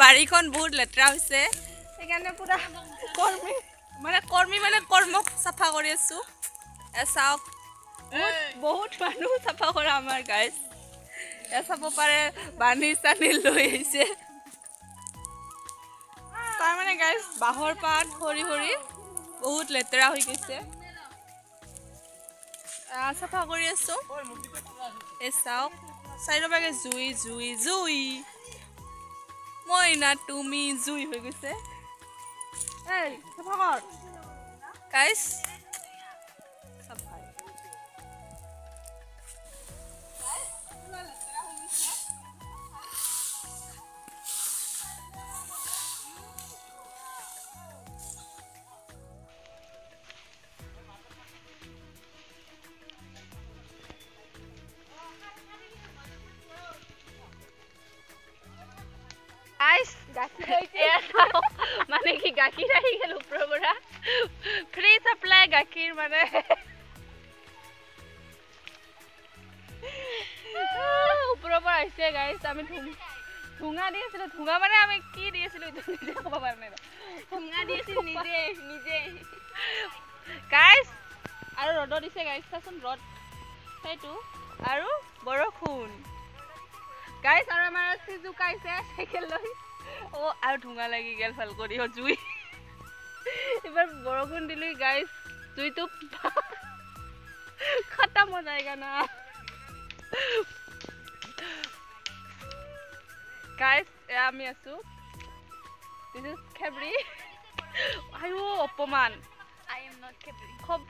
বাৰীখন বহুত লেতেৰা হৈছে সেইকাৰণে পুৰা কৰ্মী মানে কৰ্মক চাফা কৰি আছো চাওক বহুত মানুহ চাফা কৰা আমাৰ গাইজ চাব পাৰে বানি চানি লৈ আহিছে তাৰমানে গাইজ বাঁহৰ পাত সৰি সৰি বহুত লেতেৰা হৈ গৈছে চাফা কৰি আছো এই চাওক চাৰিওফালে জুই জুই জুই মইনা তুমি জুই হৈ গৈছে এই চাফা কৰ গাইজ মানে কি গাখীৰ আহি গেল ওপৰৰ পৰা ফ্ৰী সাপ্লাই গাখীৰ মানে ওপৰৰ পৰা আহিছে গাইজ আমি ঠুঙা দি আছিলো ঠুঙা মানে আমি কি দি আছিলো নিজে ক'ব পৰা নাই ঠুঙা দি আছিলো নিজে নিজে গাইজ আৰু ৰ'দ দিছে গাইজ চাচোন ৰ'দ সেইটো আৰু বৰষুণ গাইজ আৰু আমাৰ চিজুকাইছে চাইকেল লৈ ও আৰু ঠুঙা লাগি গেল ভাল কৰি জুই এবাৰ বৰষুণ দিলি গাইজ জুইটো খতম হৈ যায়গা না গাইজ আমি আছো দিস ইজ খেবৰি আয়ো অপমান আই এম নট খেবৰি খুব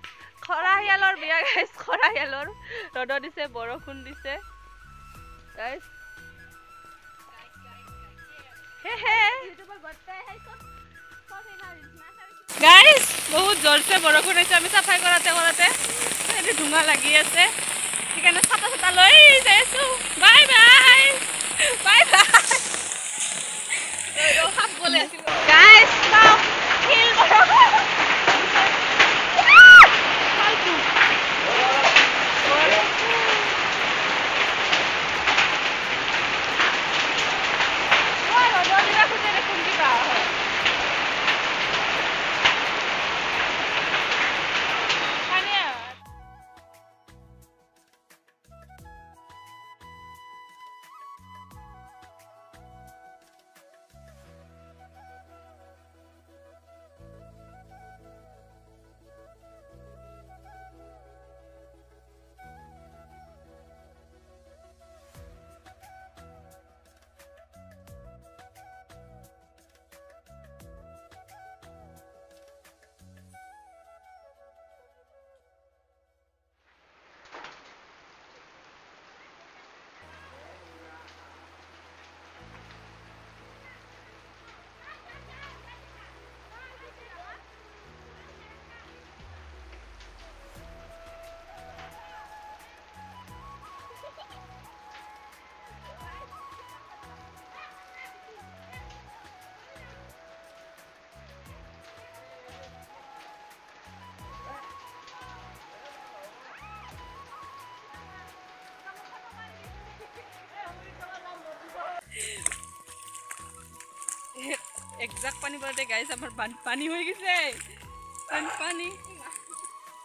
খৰাহিয়ালৰ বিয়া গাইজ খৰাহিয়ালৰ ৰ'দ দিছে বৰষুণ দিছে গাইজ গাইজ বহুত জোৰছে বৰষুণ হৈছে আমি চাফাই কৰাতে ধুঙা লাগি আছে সেইকাৰণে ছাতা ছাতা লৈ যাই আছো bye bye bye bye guys চাওক শিল বৰষুণ একজাক পানী পড়তে গাইজ আমাৰ বানপানী হয়ে গেছে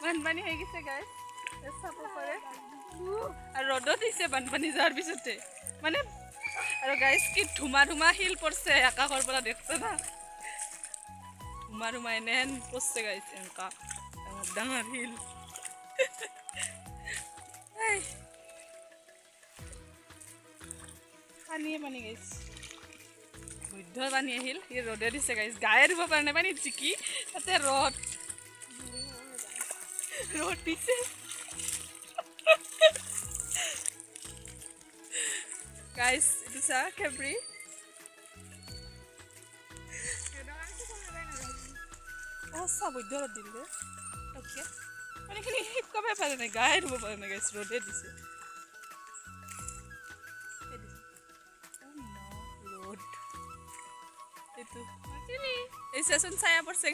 বানপানী হয়ে গেছে গাইজ চাব পাৰে আৰ ৰদ দিছে বানপানী যাওয়াৰ পিছতে মানে আৰ গাইজ কি ধুমা ধুমা শিল পড়ছে আকাশৰ পৰা দেখছে না ধুমা ধুমা এনেহেন পড়ছে গাইজ এনেকা ডাঙৰ শিল পানী গাইজ বৈধ পানী আহিল এই ৰদে দিছে গাইজ গায়ে ধুব পৰা নাই পানী চিকি তাতে ৰদ দিছে গাইজ এইটো চা খেবৰি চা বৈধ ৰদ দিলে পানীখিনি শুকাবই পাৰে নাই গায়ে ধুব পাৰে নাই গাইজ ৰদে দিছে এই সেশন ছায়া পড়ছে